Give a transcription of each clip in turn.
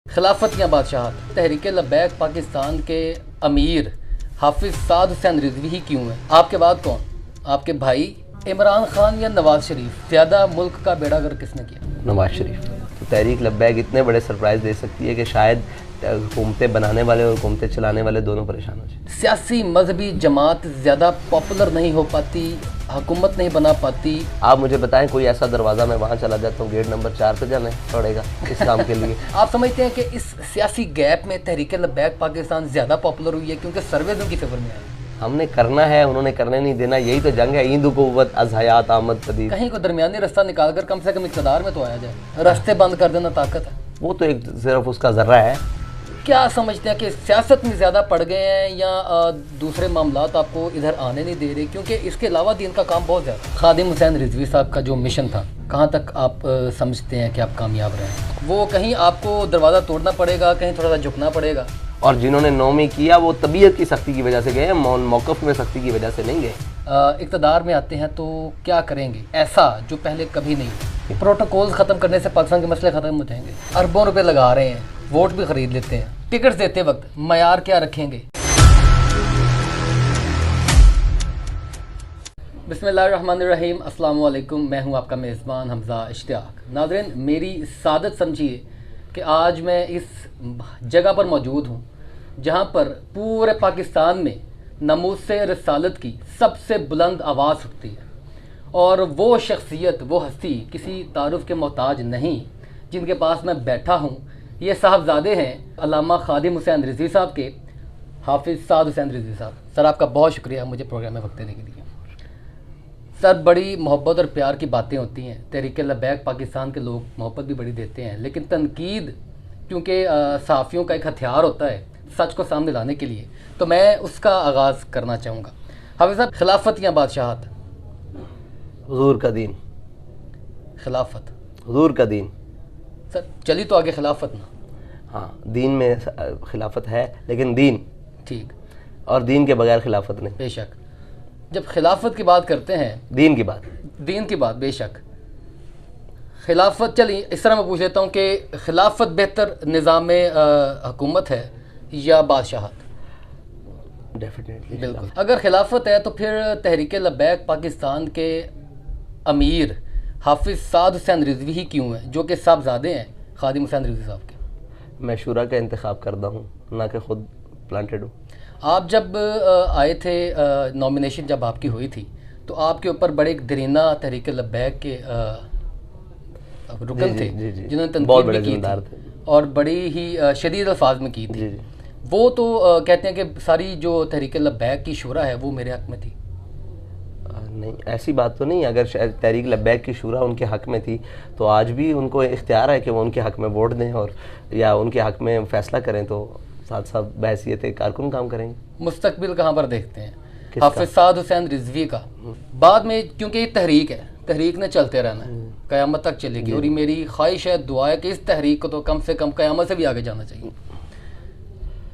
खिलाफत या बादशाहत तहरीक लब्बैक पाकिस्तान के अमीर हाफिज साद हुसैन रिजवी क्यों हैं? आपके बाद कौन? आपके भाई इमरान खान या नवाज शरीफ? ज़्यादा मुल्क का बेड़ा गर्क किसने किया? नवाज शरीफ। तो तहरीक लब्बैक इतने बड़े सरप्राइज़ दे सकती है कि शायद हुकूमतें बनाने वाले और हुकूमतें चलाने वाले दोनों परेशान हो जाए। सियासी मजहबी जमात ज़्यादा पॉपुलर नहीं हो पाती, हुकूमत नहीं बना पाती। आप मुझे बताएं कोई ऐसा दरवाज़ा, मैं वहाँ चला जाता हूँ, गेट नंबर 4 पे जाना पड़ेगा इस काम के लिए। आप समझते हैं कि इस सियासी गैप में तहरीक लब्बैक पाकिस्तान ज़्यादा पॉपुलर हुई है क्योंकि सर्वेज उनकी फेवर में आई? हमने करना है, उन्होंने करने नहीं देना, यही तो जंग है। ईंद कुव्वत अज़हयात आमद पदीर। कहीं को दरमियानी रास्ता निकाल कर कम से कम इक़्तिदार में तो आया जाए। रास्ते बंद कर देना ताकत है, वो तो एक सिर्फ उसका ज़र्रा है। क्या समझते हैं कि सियासत में ज़्यादा पड़ गए हैं या दूसरे मामलात आपको इधर आने नहीं दे रहे? क्योंकि इसके अलावा दीन का काम बहुत ज़्यादा। खादिम हुसैन रिजवी साहब का जो मिशन था, कहाँ तक आप समझते हैं कि आप कामयाब रहे हैं? वो कहीं आपको दरवाज़ा तोड़ना पड़ेगा, कहीं थोड़ा सा झुकना पड़ेगा। और जिन्होंने 9वीं किया वो तबीयत की सख्ती की वजह से गए, मौक़िफ़ में सख्ती की वजह से नहीं गए। इक़्तिदार में आते हैं तो क्या करेंगे ऐसा जो पहले कभी नहीं हुआ? प्रोटोकॉल्स ख़त्म करने से पाकिस्तान के मसले ख़त्म हो जाएंगे। अरबों रुपए लगा रहे हैं, वोट भी ख़रीद लेते हैं, टिकट्स देते वक्त मयार क्या रखेंगे? बिस्मिल्लाहिर्रहमानिर्रहीम, अस्सलाम वालेकुम। मैं हूं आपका मेज़बान हमज़ा इश्तियाक। नाज़रीन, मेरी सादत समझिए कि आज मैं इस जगह पर मौजूद हूं जहां पर पूरे पाकिस्तान में नमूसे रसालत की सबसे बुलंद आवाज़ उठती है। और वो शख्सियत, वो हस्ती किसी तारुफ के मोहताज नहीं जिनके पास मैं बैठा हूँ। ये साहबजादे हैं अल्लामा खादिम हुसैन रिजवी साहब के, हाफिज़ साद हुसैन रिजवी साहब। सर, आपका बहुत शुक्रिया मुझे प्रोग्राम में वक्त देने के लिए। सर, बड़ी मोहब्बत और प्यार की बातें होती हैं। तहरीक लब्बैक पाकिस्तान के लोग मोहब्बत भी बड़ी देते हैं, लेकिन तनकीद क्योंकि सहाफ़ियों का एक हथियार होता है सच को सामने लाने के लिए, तो मैं उसका आगाज़ करना चाहूँगा। हाफिज़ साहब, खिलाफत या बादशाहत? हुजूर का दीन। खिलाफत हुजूर का दीन। सर, चली तो आगे खिलाफत ना। हाँ, दीन में खिलाफत है, लेकिन दीन ठीक, और दीन के बगैर खिलाफत नहीं। बेशक। जब खिलाफत की बात करते हैं, दीन की बात, दीन की बात, बेशक। खिलाफत, चलिए इस तरह मैं पूछ लेता हूँ कि खिलाफत बेहतर निज़ाम हुकूमत है या बादशाहत? डेफिनेटली बिल्कुल। अगर खिलाफत है तो फिर तहरीक लब्बैक पाकिस्तान के अमीर हाफिज़ साद हुसैन रिजवी क्यों हैं, जो कि साहबजादे हैं खादिम हुसैन रिजवी साहब के? मैं शुरा का इंतखाब करता हूँ, ना कि खुद प्लांटेड हूँ। आप जब आए थे, नॉमिनेशन जब आपकी हुई थी, तो आपके ऊपर बड़े एक दरीना तहरीक लब्बैक के रुकन थे जिन्होंने तनकीद भी की थी और बड़ी ही शदीद अल्फाज में की थी। वो तो कहते हैं कि सारी जो तहरीक लब्बैक की शूरा है वो मेरे हक में थी। नहीं, ऐसी बात तो नहीं। अगर तहरीक लब्बैक की शूरा उनके हक में थी तो आज भी उनको इख्तियार है कि वो उनके हक में वोट दें और या उनके हक में फ़ैसला करें, तो साथ साथ बहैसियत कारकुन काम करेंगे। मुस्तकबिल कहाँ पर देखते हैं हाफिज़ साद हुसैन रिजवी का? बाद में, क्योंकि ये तहरीक है, तहरीक ने चलते रहना है, क़यामत तक चलेगी। और ये मेरी ख्वाहिश है, दुआ है कि इस तहरीक को तो कम से कम क़यामत से भी आगे जाना चाहिए।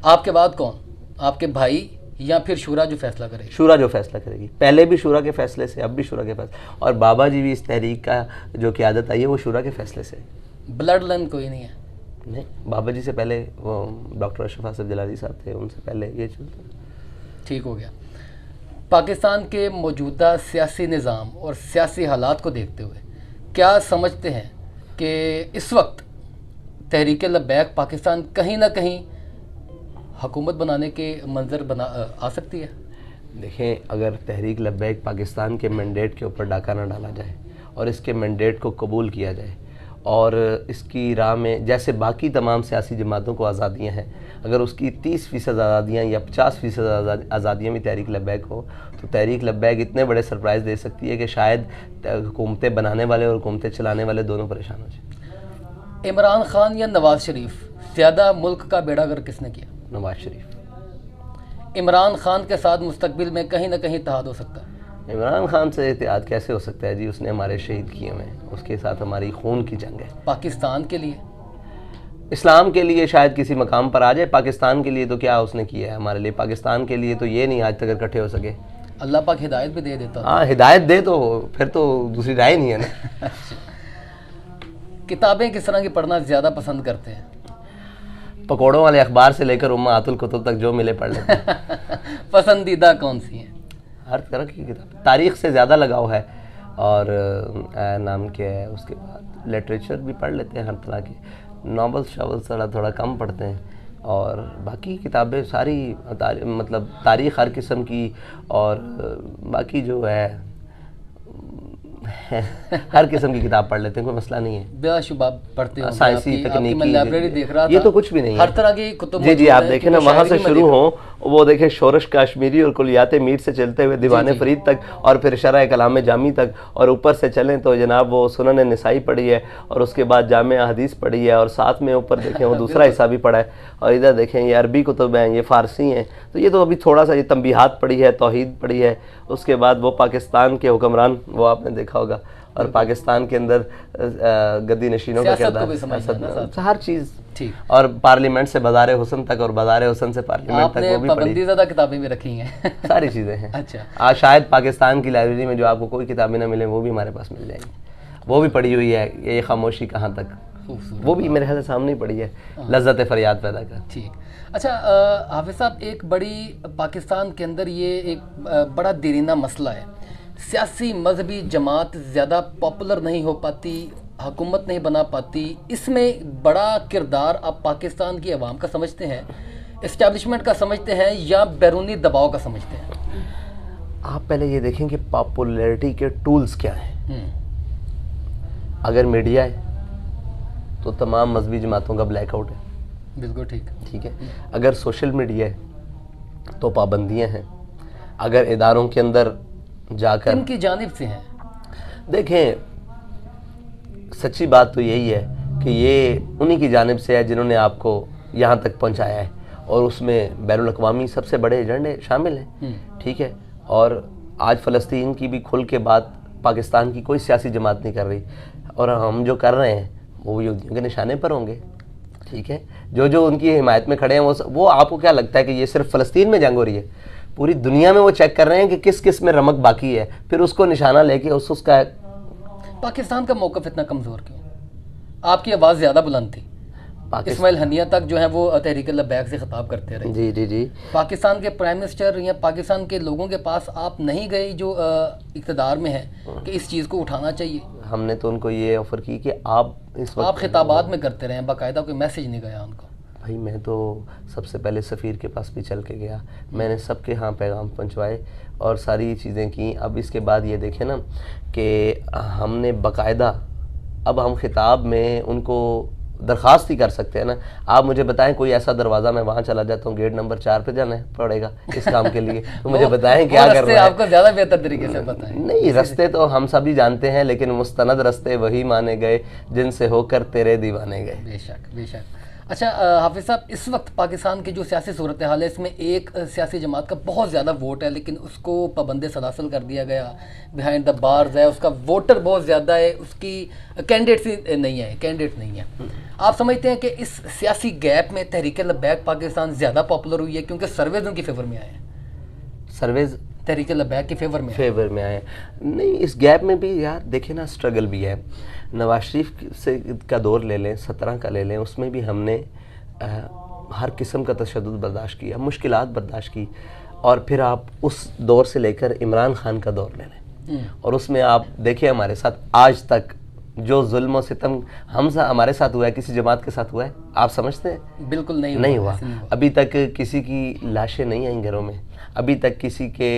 आपके बाद कौन? आपके भाई या फिर शूरा जो फैसला करेगी? शूरा जो फैसला करेगी। पहले भी शूरा के फैसले से, अब भी शूरा के फैसले, और बाबा जी भी इस तहरीक का जो क़यादत आई है वो शूरा के फैसले से। ब्लड लाइन कोई नहीं है? नहीं, बाबा जी से पहले वो डॉक्टर अशरफ आसिफ जलाली साहब थे, उनसे पहले ये चलता। ठीक हो गया। पाकिस्तान के मौजूदा सियासी निज़ाम और सियासी हालात को देखते हुए क्या समझते हैं कि इस वक्त तहरीक लब्बैक पाकिस्तान कहीं ना कहीं हुकूमत बनाने के मंजर आ सकती है? देखें, अगर तहरीक लब्बैक पाकिस्तान के मैंडेट के ऊपर डाका ना डाला जाए और इसके मैंडेट को कबूल किया जाए और इसकी राह में जैसे बाकी तमाम सियासी जमातों को आज़ादियाँ हैं, अगर उसकी 30% आज़ादियाँ या 50% आज़ादियाँ भी तहरीक लब्बैक हो, तो तहरीक लब्बैक इतने बड़े सरप्राइज़ दे सकती है कि शायद हुकूमतें बनाने वाले और हुकूमतें चलाने वाले दोनों परेशान हो जाए। इमरान खान या नवाज शरीफ? ज़्यादा मुल्क का बेड़ा गर्क किसने किया? नवाज शरीफ। इमरान खान के साथ मुस्तकबिल में कहीं ना कहीं इत्तेहाद हो सकता है? इमरान खान से इत्तेहाद कैसे हो सकता है जी? उसने हमारे शहीद किए हुए हैं, उसके साथ हमारी खून की जंग है। पाकिस्तान के लिए, इस्लाम के लिए शायद किसी मकाम पर आ जाए। पाकिस्तान के लिए तो क्या उसने किया है हमारे लिए? पाकिस्तान के लिए तो ये नहीं आज तक इकट्ठे हो सके। अल्लाह पाक हिदायत भी दे देता। हाँ, हिदायत दे तो फिर तो दूसरी राय नहीं है ना। किताबें किस तरह की पढ़ना ज़्यादा पसंद करते हैं? पकौड़ों वाले अखबार से लेकर उम्मातुल कुतुब तक जो मिले पढ़ लेते हैं। पसंदीदा कौन सी हैं? हर तरह की किताब, तारीख से ज़्यादा लगाव है, और नाम क्या है उसके बाद लिटरेचर भी पढ़ लेते हैं, हर तरह के नॉवेल्स शावल्स थोड़ा कम पढ़ते हैं, और बाकी किताबें सारी मतलब तारीख़ हर किस्म की, और बाकी जो है हर किस्म की किताब पढ़ लेते हैं, कोई मसला नहीं है। बेशुबा पढ़ते हो? साइंसी तकनीकी, मैं लाइब्रेरी देख रहा था, ये तो कुछ भी नहीं हर है। तरह की कुतुब जी जी, आप देखें ना, वहाँ से शुरू हो हो, वो देखें शोरश काश्मीरी और कुलियात मीर से चलते हुए दीवाने फरीद तक, और फिर शरह कलाम जामी तक, और ऊपर से चलें तो जनाब वो सुनन निसाई पढ़ी है, और उसके बाद जामे हदीस पढ़ी है, और साथ में ऊपर देखें वो दूसरा हिस्सा भी पढ़ा है, और इधर देखें ये अरबी कुतुब हैं, ये फ़ारसी हैं। तो ये तो अभी थोड़ा सा, ये तंबीहात पढ़ी है, तौहीद पढ़ी है, उसके बाद वो पाकिस्तान के हुक्मरान, वो आपने देखा होगा, और पाकिस्तान के अंदर गद्दी नशीनों का किरदार, हर चीज़ ठीक, और पार्लियामेंट से बाज़ार हुसन तक, और बाज़ार हुसन से पार्लियामेंट तक, वो भी पढ़ी। ज़्यादा किताबें भी रखी हैं। सारी चीज़ें हैं। अच्छा, आज शायद पाकिस्तान की लाइब्रेरी में जो आपको कोई किताबें ना मिले, वो भी हमारे पास मिल जाएंगी, वो भी पढ़ी हुई है। ये खामोशी कहाँ तक, वो भी मेरे ख्याल से सामने ही पढ़ी है, लज्जत फरियाद पैदा कर। ठीक, अच्छा हाफिज़ साहब, एक बड़ी पाकिस्तान के अंदर ये एक बड़ा देरीना मसला है, सियासी मजहबी जमात ज़्यादा पॉपुलर नहीं हो पाती, हुकूमत नहीं बना पाती। इसमें बड़ा किरदार आप पाकिस्तान की आवाम का समझते हैं, इस्टेब्लिशमेंट का समझते हैं, या बैरूनी दबाव का समझते हैं? आप पहले ये देखें कि पॉपुलैरिटी के टूल्स क्या हैं। अगर मीडिया है तो तमाम मजहबी जमातों का ब्लैकआउट है, बिल्कुल ठीक, ठीक है। अगर सोशल मीडिया है तो पाबंदियां हैं। अगर इदारों के अंदर जाकर, इनकी जानिब से हैं, देखें सच्ची बात तो यही है कि ये उन्हीं की जानिब से है जिन्होंने आपको यहाँ तक पहुँचाया है, और उसमें बैनुल अक़वामी सबसे बड़े एजेंडे शामिल हैं, ठीक है। और आज फ़लस्तीन की भी खुल के बात पाकिस्तान की कोई सियासी जमात नहीं कर रही, और हम जो कर रहे हैं वो यहूदियों के निशाने पर होंगे, ठीक है। जो उनकी हिमायत में खड़े हैं, वो आपको क्या लगता है कि ये सिर्फ फ़लस्तीन में जंग हो रही है? पूरी दुनिया में वो चेक कर रहे हैं कि किस किस में रमक बाकी है, फिर उसको निशाना लेके उसका। पाकिस्तान का मौक़िफ़ इतना कमज़ोर क्यों? आपकी आवाज़ ज़्यादा बुलंद थी, इस्माइल हनिया तक जो है वो तहरीक लब्बैक से खिताब करते रहे। जी जी जी। पाकिस्तान के प्राइम मिनिस्टर या पाकिस्तान के लोगों के पास आप नहीं गए जो इक़्तिदार में है कि इस चीज़ को उठाना चाहिए? हमने तो उनको ये ऑफ़र की कि आप इस वक्त, आप खिताबात में करते रहे, बाकायदा कोई मैसेज नहीं गया उनको? भाई मैं तो सबसे पहले सफ़ीर के पास भी चल के गया, मैंने सबके यहाँ पैगाम पहुँचवाए और सारी चीज़ें की। अब इसके बाद ये देखें ना कि हमने बाकायदा, अब हम खिताब में उनको दरख्वास्त ही कर सकते हैं ना। आप मुझे बताएं कोई ऐसा दरवाज़ा, मैं वहाँ चला जाता हूँ, गेट नंबर 4 पे जाना पड़ेगा इस काम के लिए, तो मुझे बताएं क्या करना है। आपको ज़्यादा बेहतर तरीके से बताएं। नहीं, रास्ते तो हम सभी जानते हैं, लेकिन मुस्तनद रास्ते वही माने गए जिनसे होकर तेरे दीवाने गए। बेशक बेशक। अच्छा हाफिज़ साहब, इस वक्त पाकिस्तान की जो सियासी सूरत हाल है, इसमें एक सियासी जमात का बहुत ज़्यादा वोट है, लेकिन उसको पाबंद सलासल कर दिया गया, बिहाइंड द बार्स है, उसका वोटर बहुत ज़्यादा है, उसकी कैंडिडेट नहीं है। आप समझते हैं कि इस सियासी गैप में तहरीक लब्बैक पाकिस्तान ज़्यादा पॉपुलर हुई है क्योंकि सर्वेज उनकी फेवर में आए हैं? सर्वेज तहरीक लब्बैक के फेवर में आए नहीं, इस गैप में भी यार देखें ना, स्ट्रगल भी है। नवाज शरीफ से का दौर ले लें, 17 का ले लें, उसमें भी हमने हर किस्म का तशद्दुद बर्दाश्त किया, मुश्किलात बर्दाश्त की। और फिर आप उस दौर से लेकर इमरान खान का दौर ले लें, और उसमें आप देखिए हमारे साथ आज तक जो जुल्म और सितम हमारे साथ हुआ है, किसी जमात के साथ हुआ है? आप समझते हैं? बिल्कुल नहीं हुआ। अभी तक किसी की लाशें नहीं आई घरों में, अभी तक किसी के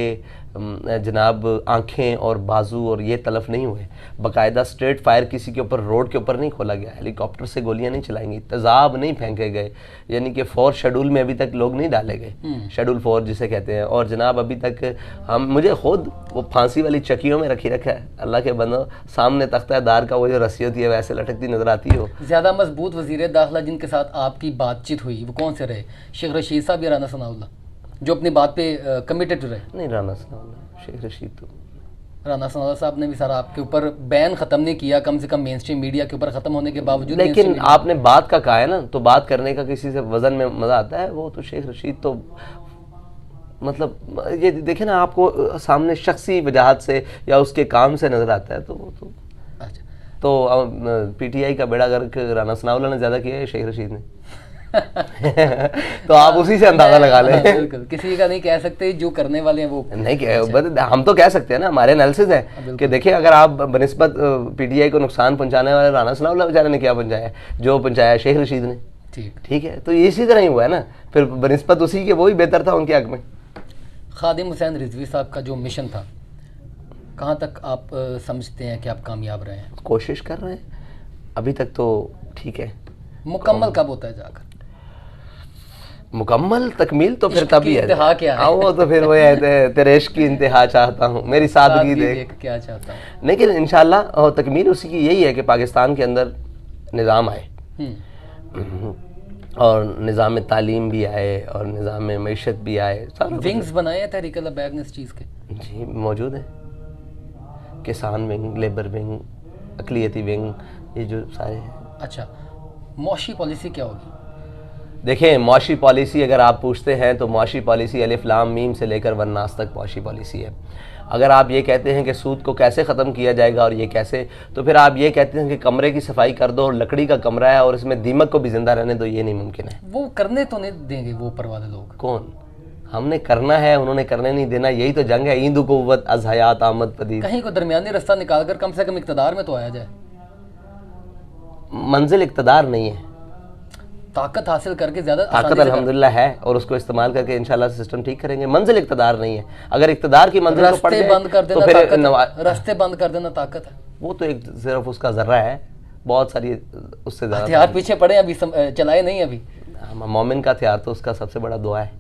जनाब आंखें और बाजू और ये तलफ नहीं हुए। बाकायदा स्ट्रेट फायर किसी के ऊपर, रोड के ऊपर नहीं खोला गया, हेलीकॉप्टर से गोलियां नहीं चलाएंगी, तेज़ाब नहीं फेंके गए, यानी कि 4 शेड्यूल में अभी तक लोग नहीं डाले गए, शेड्यूल 4 जिसे कहते हैं। और जनाब अभी तक मुझे खुद वो फांसी वाली चक्कियों में रखा है, अल्लाह के बंदो, सामने तख्ता दार का वो जो रस्सी होती है वैसे लटकती नजर आती हो। ज़्यादा मजबूत वज़ीर दाखिला जिनके साथ आपकी बातचीत हुई वो कौन से रहे? शेख रशीद साहब या राना सनाउल्लाह, जो अपनी बात पे कमिटेड रहे? नहीं, राना सनाउल्लाह, शेख रशीद तो राना सनाउल्लाह साहब ने भी सारा आपके ऊपर बैन ख़त्म नहीं किया, कम से कम मेन स्ट्रीम मीडिया के ऊपर ख़त्म होने के बावजूद। लेकिन आपने बात का कहा है ना, तो बात करने का किसी से वजन में मज़ा आता है। वो तो शेख रशीद तो मतलब ये देखे ना, आपको सामने शख्सी वजाहत से या उसके काम से नज़र आता है, तो वो तो अच्छा। तो PTI का बेड़ा गर्क राना सनाउल्लाह ने ज़्यादा किया है शेख रशीद ने? तो आप उसी से अंदाजा लगा लें। बिल्कुल, किसी का नहीं कह सकते, जो करने वाले हैं वो नहीं हम तो कह सकते हैं ना, हमारे एनालिसिस है कि देखिए अगर आप बनिस्बत पीटीआई को नुकसान पहुंचाने वाले राना सनाउल्लाह बेचारे ने क्या पहुंचाया, जो पहुंचाया शेख रशीद ने। ठीक है, तो इसी तरह ही हुआ है ना, फिर बनिस्बत उसी के वही बेहतर था उनके हक में। खादिम हुसैन रिजवी साहब का जो मिशन था, कहाँ तक आप समझते हैं कि आप कामयाब रहे हैं? कोशिश कर रहे हैं, अभी तक तो ठीक है। मुकम्मल कब होता है जाकर? मुकम्मल तकमील तो फिर इश्क तभी की है। इंतहा क्या है? वो तो फिर वो है तेरे इश्क की इंतहा चाहता हूँ, मेरी सादगी देख क्या चाहता हूँ। लेकिन इंशाल्लाह तकमील उसी की यही है कि पाकिस्तान के अंदर निज़ाम आए, और निज़ाम तालीम भी आए और निज़ाम मईशत भी आए। विंग्स बनाए हैं तहरीक लबैक ने इस चीज़ के? जी मौजूद है, किसान विंग, लेबर विंग, अक़लियती विंग, ये जो सारे हैं। अच्छा, मुआशी पॉलिसी क्या होगी? देखें, मुआशी पॉलिसी अगर आप पूछते हैं तो मुआशी पॉलिसी अलिफ लाम मीम से लेकर वन्नास तक मुआशी पॉलिसी है। अगर आप ये कहते हैं कि सूद को कैसे ख़त्म किया जाएगा और ये कैसे, तो फिर आप ये कहते हैं कि कमरे की सफाई कर दो और लकड़ी का कमरा है और इसमें दीमक को भी ज़िंदा रहने दो, ये नहीं मुमकिन है। वो करने तो नहीं देंगे वो ऊपर वाले लोग। कौन? हमने करना है, उन्होंने करने नहीं देना, यही तो जंग है। ईंद कुव्वत अज़ हयात आमद पदीद। कहीं को दरमियानी रास्ता निकाल कर कम से कम इक़्तिदार में तो आया जाए। मंजिल इक़्तिदार नहीं है, ताकत हासिल करके ज़्यादा ताकत अल्हम्दुलिल्लाह है और उसको इस्तेमाल करके इंशाल्लाह सिस्टम ठीक करेंगे। मंजिल इक़्तिदार नहीं है, अगर इक़्तिदार की मंजिल को पड़ जाए बंद कर देना तो फिर रास्ते बंद कर देना ताकत है। वो तो एक सिर्फ उसका जर्रा है, बहुत सारी उससे ज़्यादा हथियार पीछे पड़े, अभी चलाए नहीं अभी। मोमिन का हथियार तो उसका सबसे बड़ा दुआ है।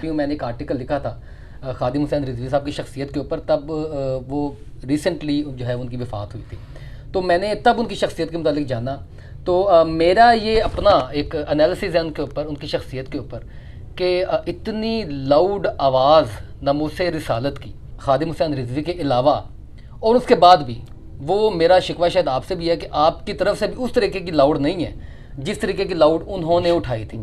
मैंने एक आर्टिकल लिखा था खादिम हुसैन रिजवी साहब की शख्सियत के ऊपर, तब वो रिसेंटली जो है उनकी वफ़ात हुई थी, तो मैंने तब उनकी शख्सियत के मुतालिक जाना। तो मेरा ये अपना एक एनालिसिस है उनके ऊपर, उनकी शख्सियत के ऊपर, कि इतनी लाउड आवाज़ नामूसे रिसालत की खादिम हुसैन रिजवी के अलावा, और उसके बाद भी वो मेरा शिकवा शायद आपसे भी है कि आपकी तरफ से भी उस तरीके की लाउड नहीं है जिस तरीके की लाउड उन्होंने उठाई थी।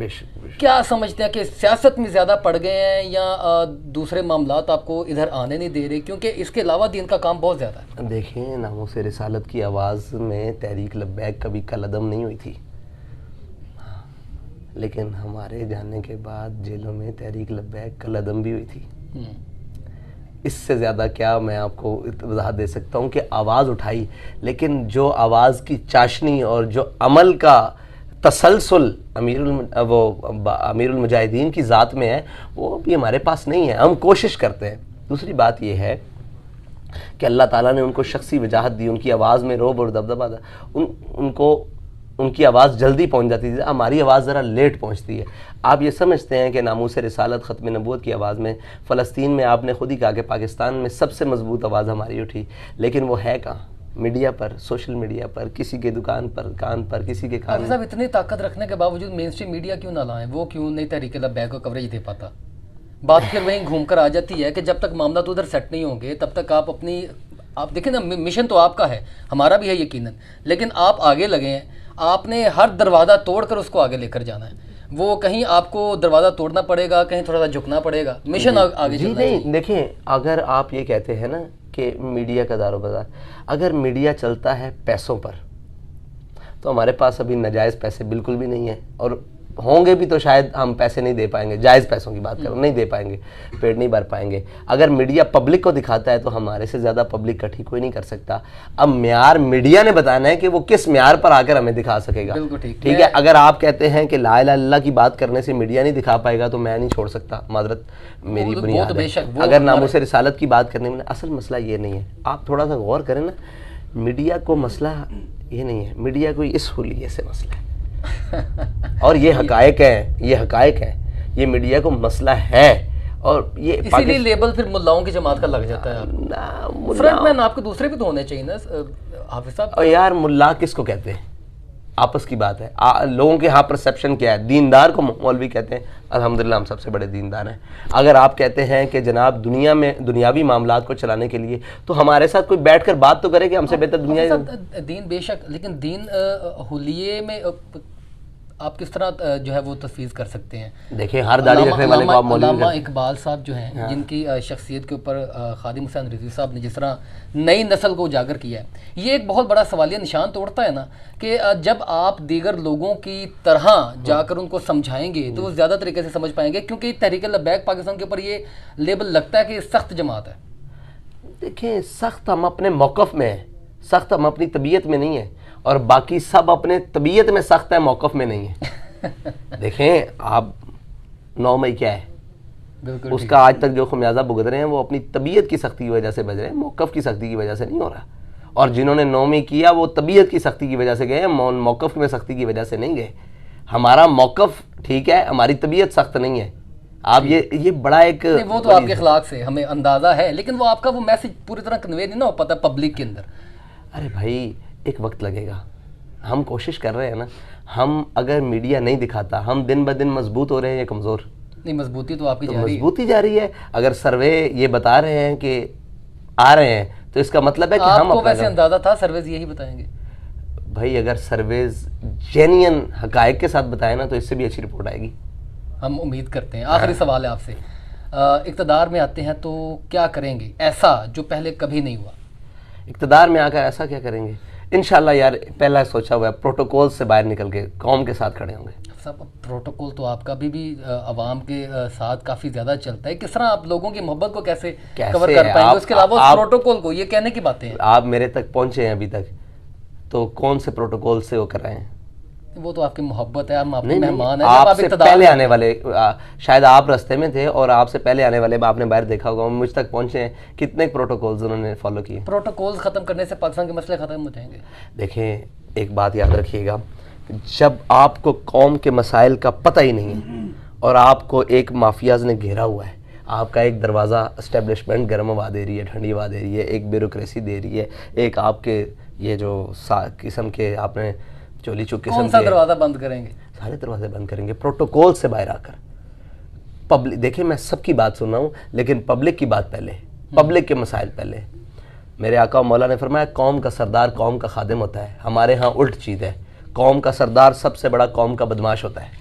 क्या समझते हैं कि सियासत में ज़्यादा पड़ गए हैं या दूसरे मामलात आपको इधर आने नहीं दे रहे? क्योंकि इसके अलावा दिन का काम बहुत ज़्यादा है। देखें, नामूसे रिसालत की आवाज़ में तहरीक लब्बैक कभी कलअदम नहीं हुई थी, लेकिन हमारे जाने के बाद जेलों में तहरीक लब्बैक कलअदम भी हुई थी। इससे ज़्यादा क्या मैं आपको वजाहत दे सकता हूँ कि आवाज़ उठाई, लेकिन जो आवाज़ की चाशनी और जो अमल का तसलसल अमीरुल मुजाहिदीन की ज़ात में है, वो भी हमारे पास नहीं है। हम कोशिश करते हैं। दूसरी बात यह है कि अल्लाह ताला ने उनको शख्सी वजाहत दी, उनकी आवाज़ में रोब और दबदबा था, उनको उनकी आवाज़ जल्दी पहुंच जाती थी, हमारी आवाज़ ज़रा लेट पहुंचती है। आप ये समझते हैं कि नामूसे रिसालत ख़त्म नबूवत की आवाज़ में फ़लस्तीन में आपने खुद ही कहा कि पाकिस्तान में सबसे मजबूत आवाज़ हमारी उठी, लेकिन वो है कहाँ? मीडिया पर, सोशल मीडिया पर, किसी के दुकान पर, कान पर, किसी के कान। साहब, इतनी ताकत रखने के बावजूद मेन स्ट्रीम मीडिया क्यों ना लाएं? वो क्यों नहीं तहरीक लब्बैक को कवरेज दे पाता? बात फिर वहीं घूम कर आ जाती है कि जब तक मामला तो उधर सेट नहीं होंगे तब तक आप देखें ना, मिशन तो आपका है, हमारा भी है यकीनन, लेकिन आप आगे लगे हैं, आपने हर दरवाज़ा तोड़कर उसको आगे लेकर जाना है। वो कहीं आपको दरवाज़ा तोड़ना पड़ेगा, कहीं थोड़ा सा झुकना पड़ेगा, मिशन आगे जी नहीं। देखें, अगर आप ये कहते हैं ना कि मीडिया का दारोमदार, अगर मीडिया चलता है पैसों पर, तो हमारे पास अभी नाजायज़ पैसे बिल्कुल भी नहीं है, और होंगे भी तो शायद हम पैसे नहीं दे पाएंगे। जायज़ पैसों की बात करो, नहीं दे पाएंगे, पेड़ नहीं भर पाएंगे। अगर मीडिया पब्लिक को दिखाता है तो हमारे से ज़्यादा पब्लिक का ठीक कोई नहीं कर सकता। अब म्यार मीडिया ने बताना है कि वो किस म्यार पर आकर हमें दिखा सकेगा। ठीक है, अगर आप कहते हैं कि ला इलाहा इल्लल्लाह की बात करने से मीडिया नहीं दिखा पाएगा तो मैं नहीं छोड़ सकता, माजरत मेरी बुनियाद है। अगर नामूसे रिसालत की बात करने में, असल मसला ये नहीं है, आप थोड़ा सा गौर करें ना, मीडिया को मसला ये नहीं है, मीडिया को इस हुलिये से मसला है और ये हकायक है, ये हकायक है, ये मीडिया को मसला है। और ये इसीलिए लेबल फिर मुल्लाओं की जमात का लग जाता है। फ्रंटमैन आपको दूसरे भी तो होने चाहिए ना हाफिज साहब। और यार मुल्ला किसको कहते हैं? आपस की बात है। लोगों के यहाँ परसेप्शन क्या है? दीनदार को मौलवी कहते हैं। अल्हम्दुलिल्लाह हम सबसे बड़े दीनदार हैं। अगर आप कहते हैं कि जनाब दुनिया में दुनियावी मामलात को चलाने के लिए, तो हमारे साथ कोई बैठकर बात तो करे कि हमसे बेहतर दुनिया। दीन बेशक, लेकिन दीन हुलिये में आप किस तरह जो है वो तफवीज़ कर सकते हैं? देखिए, हर दाढ़ी रखने वाले को आप मौलवी अल्लामा इकबाल साहब जो हैं, जिनकी शख्सियत के ऊपर खादिम हुसैन रिजवी साहब ने जिस तरह नई नस्ल को उजागर किया है, ये एक बहुत बड़ा सवालिया निशान तोड़ता है ना कि जब आप दीगर लोगों की तरह जाकर उनको समझाएंगे तो वो ज़्यादा तरीके से समझ पाएंगे, क्योंकि तहरीक लब्बैक पाकिस्तान के ऊपर ये लेबल लगता है कि सख्त जमात है। देखिए, सख्त हम अपने मौक़िफ़ में हैं, सख्त हम अपनी तबीयत में नहीं है, और बाकी सब अपने तबीयत में सख्त है, मौक़िफ़ में नहीं है। देखें आप, 9 मई क्या है, बिल्कुल उसका आज तक जो खमियाजा भुगत रहे हैं वो अपनी तबीयत की सख्ती की वजह से बज रहे हैं, मौक़िफ़ की सख्ती की वजह से नहीं हो रहा। और जिन्होंने 9 मई किया वो तबीयत की सख्ती की वजह से गए, मौक़िफ़ में सख्ती की वजह से नहीं गए। हमारा मौक़िफ़ ठीक है, हमारी तबीयत सख्त नहीं है। आप ये बड़ा एक नहीं, वो तो आपके अखलाक से हमें अंदाज़ा है, लेकिन वो आपका वो मैसेज पूरी तरह कन्वे नहीं ना हो पाता पब्लिक के अंदर। अरे भाई, एक वक्त लगेगा, हम कोशिश कर रहे हैं ना। हम अगर मीडिया नहीं दिखाता, हम दिन ब दिन मजबूत हो रहे हैं या कमज़ोर? नहीं, मजबूती तो आपकी जारी है। मजबूती जारी है। अगर सर्वे ये बता रहे हैं कि आ रहे हैं तो इसका मतलब है कि हम आपको वैसे अंदाजा था सर्वेज यही बताएंगे? भाई, अगर सर्वेज जेन्युइन हकायक के साथ बताए ना तो इससे भी अच्छी रिपोर्ट आएगी, हम उम्मीद करते हैं। आखिरी सवाल है आपसे, इक़्तिदार में आते हैं तो क्या करेंगे ऐसा जो पहले कभी नहीं हुआ? इक़्तिदार में आकर ऐसा क्या करेंगे? इंशाल्लाह यार, पहला सोचा हुआ है, प्रोटोकॉल से बाहर निकल के कौम के साथ खड़े होंगे। सब प्रोटोकॉल तो आपका भी अवाम के साथ काफ़ी ज़्यादा चलता है, किस तरह आप लोगों की मोहब्बत को कैसे कवर कर पाएंगे? उसके अलावा उस प्रोटोकॉल को, ये कहने की बातें हैं। आप मेरे तक पहुंचे हैं अभी तक, तो कौन से प्रोटोकॉल से वो कर रहे हैं? वो तो आपकी मोहब्बत है, हम आपके मेहमान हैं। आपसे पहले आने वाले, शायद आप रास्ते में थे और आपसे पहले आने वाले आपने बाहर देखा होगा, मुझ तक पहुंचे हैं, कितने प्रोटोकॉल्स उन्होंने फॉलो किए। प्रोटोकॉल्स खत्म करने से पाकिस्तान के मसले खत्म हो जाएंगे। देखें, एक बात याद रखिएगा, जब आपको कौम के मसाइल का पता ही नहीं है और आपको एक माफियाज ने घेरा हुआ है, आपका एक दरवाज़ा एस्टेब्लिशमेंट गर्म हवा दे रही है, ठंडी हवा दे रही है, एक ब्यूरोक्रेसी दे रही है, एक आपके ये जो किस्म के आपने चोली चुप किस्म के, कौन सा दरवाज़ा बंद करेंगे? सारे दरवाजे बंद करेंगे प्रोटोकॉल से बाहर आकर। पब्लिक, देखिए मैं सबकी बात सुन रहा हूँ, लेकिन पब्लिक की बात पहले, पब्लिक के मसाइल पहले। मेरे आका मौला ने फरमाया, कौम का सरदार कौम का खादिम होता है। हमारे यहाँ उल्ट चीज़ है, कौम का सरदार सबसे बड़ा कौम का बदमाश होता है।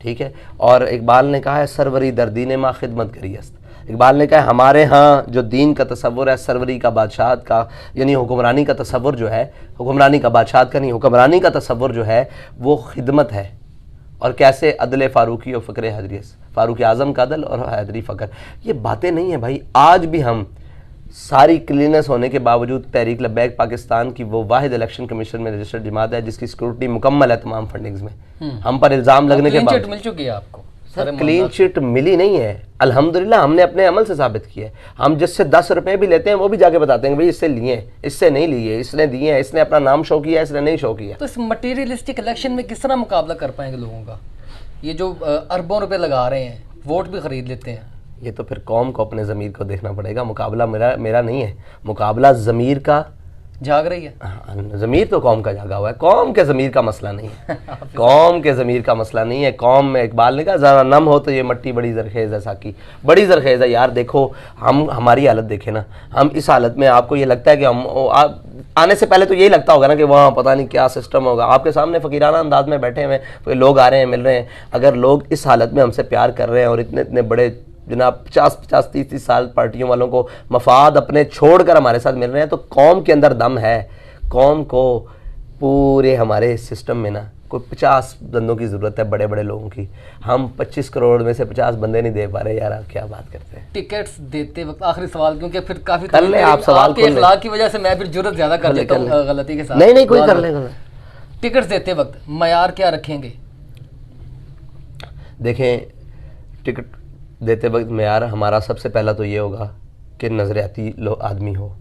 ठीक है। और इकबाल ने कहा है, सरवरी दरदीन माँ खिदमत करियस्त। इकबाल ने कहा हमारे यहाँ जो दीन का तसव्वुर है, सरवरी का, बादशाहत का, यानी हुक्मरानी का तसव्वुर जो है, हुक्मरानी का, बादशाहत का नहीं, हुक्मरानी का तसव्वुर जो है वो खिदमत है। और कैसे? अदल फ़ारूकी और फ़क्र हैदरी, फ़ारूक आज़म का अदल और हैदरी फ़क्र। ये बातें नहीं है भाई। आज भी हम सारी क्लीनेस होने के बावजूद तहरीक लब्बैक पाकिस्तान की वो वाहिद इलेक्शन कमीशन में रजिस्टर्ड जमात है जिसकी सिक्योरिटी मुकम्मल है तमाम फंडिंग्स में। हम पर इल्ज़ाम लगने के बाद मिल चुकी है आपको? सर, क्लीन चिट मिली नहीं है, अल्हम्दुलिल्लाह हमने अपने अमल से साबित किया है। हम जिससे 10 रुपए भी लेते हैं वो भी जाके बताते हैं भाई इससे लिए, इससे नहीं लिए, इसने दिए हैं, इसने अपना नाम शो किया, इसने नहीं शो किया। तो इस मटीरियलिस्टिक इलेक्शन में किस तरह मुकाबला कर पाएंगे लोगों का? ये जो अरबों रुपए लगा रहे हैं, वोट भी खरीद लेते हैं। ये तो फिर कौम को अपने ज़मीर को देखना पड़ेगा। मुकाबला मेरा नहीं है, मुकाबला ज़मीर का जाग रही है। ज़मीर तो कौम का जागा हुआ है, कौम के ज़मीर का मसला नहीं है। कौम के ज़मीर का मसला नहीं है। कौम में इकबाल ने कहा ज़रा नम हो तो ये मट्टी बड़ी ज़रखेज़ है, साकी बड़ी ज़रखेज़ है। यार देखो, हम हमारी हालत देखें ना, हम इस हालत में, आपको ये लगता है कि हम आने से पहले तो यही लगता होगा ना कि वहाँ पता नहीं क्या सिस्टम होगा। आपके सामने फ़कीराना अंदाज में बैठे हुए लोग आ रहे हैं, मिल रहे हैं। अगर लोग इस हालत में हमसे प्यार कर रहे हैं और इतने इतने बड़े जनाब 50-50, 30-30 साल पार्टियों वालों को मफाद अपने छोड़कर हमारे साथ मिल रहे हैं, तो कौम के अंदर दम है। कौम को पूरे हमारे सिस्टम में ना कोई 50 बंदों की ज़रूरत है, बड़े बड़े लोगों की। हम 25 करोड़ में से 50 बंदे नहीं दे पा रहे। यार आप क्या बात करते हैं? टिकट्स देते वक्त आखिरी सवाल, क्योंकि फिर काफ़ी कर ले आप सवाल के अखलाक की वजह से मैं फिर जुर्रत ज़्यादा कर लेता हूँ गलती के साथ। नहीं कोई कर लेगा। टिकट्स देते वक्त मयार क्या रखेंगे? देखें, टिकट देते वक्त मेयार हमारा सबसे पहला तो ये होगा कि नज़रियाती आदमी हो।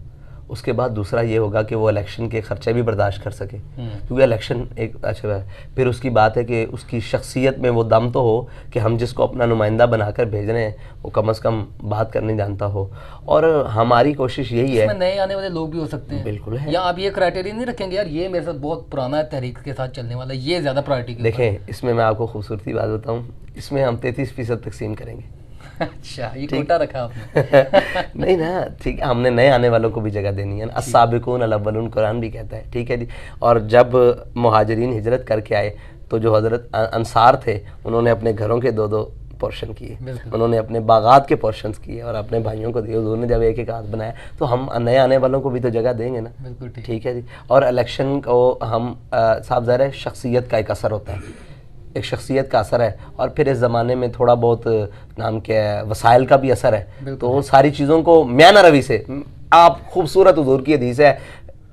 उसके बाद दूसरा ये होगा कि वो इलेक्शन के खर्चे भी बर्दाश्त कर सके, क्योंकि इलेक्शन एक अच्छा है। फिर उसकी बात है कि उसकी शख्सियत में वो दम तो हो कि हम जिसको अपना नुमाइंदा बनाकर भेज रहे हैं वो कम से कम बात करने जानता हो। और हमारी कोशिश यही है, नए आने वाले लोग भी हो सकते हैं। बिल्कुल है। या आप ये क्राइटेरिया नहीं रखेंगे यार ये मेरे साथ बहुत पुराना है, तहरीक के साथ चलने वाला, ये ज़्यादा प्रायोरिटी? देखें, इसमें मैं आपको खूबसूरती बात बताऊँ, इसमें हम 33% तकसीम करेंगे। अच्छा, ये कोटा रखा आपने? नहीं ना, ठीक है, हमने नए आने वालों को भी जगह देनी है ना। अस्साबिकून अल अव्वलून कुरान भी कहता है, ठीक है जी। और जब मुहाजिरीन हिजरत करके आए तो जो हज़रत अंसार थे उन्होंने अपने घरों के 2-2 पोर्शन किए, बिल्कुल। उन्होंने अपने बागात के पोर्शंस किए और अपने भाइयों को दिए। हुजूर ने जब एक हाथ बनाया तो हम नए आने वालों को भी तो जगह देंगे ना। बिल्कुल ठीक। ठीक है जी। और इलेक्शन को हम साहब ज़ाहिर है शख्सियत का एक असर होता है, एक शख्सियत का असर है, और फिर इस ज़माने में थोड़ा बहुत नाम क्या है वसाइल का भी असर है। तो उन सारी चीज़ों को म्याना रवि से, आप खूबसूरत हुजूर की हदीस है,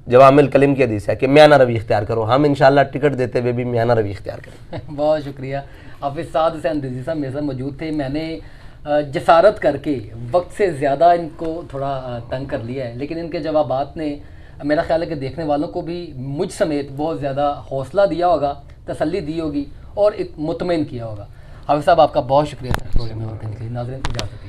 जवामिल कलीम की हदीस है कि म्याना रवि इख्तियार करो, हम इंशाल्लाह टिकट देते हुए भी म्याना रवि इख्तियार करें। बहुत शुक्रिया। हाफिज़ साद हुसैन रिजवी साहब मेरे साथ मौजूद थे। मैंने जसारत करके वक्त से ज़्यादा इनको थोड़ा तंग कर लिया है, लेकिन इनके जवाबात ने मेरा ख्याल है कि देखने वालों को भी मुझ समेत बहुत ज़्यादा हौसला दिया होगा, तसल्ली दी होगी और मुतमईन किया होगा। हाफिज़ साहब आपका बहुत शुक्रिया प्रोग्राम में होने के लिए। नाज़रीन इजाज़त।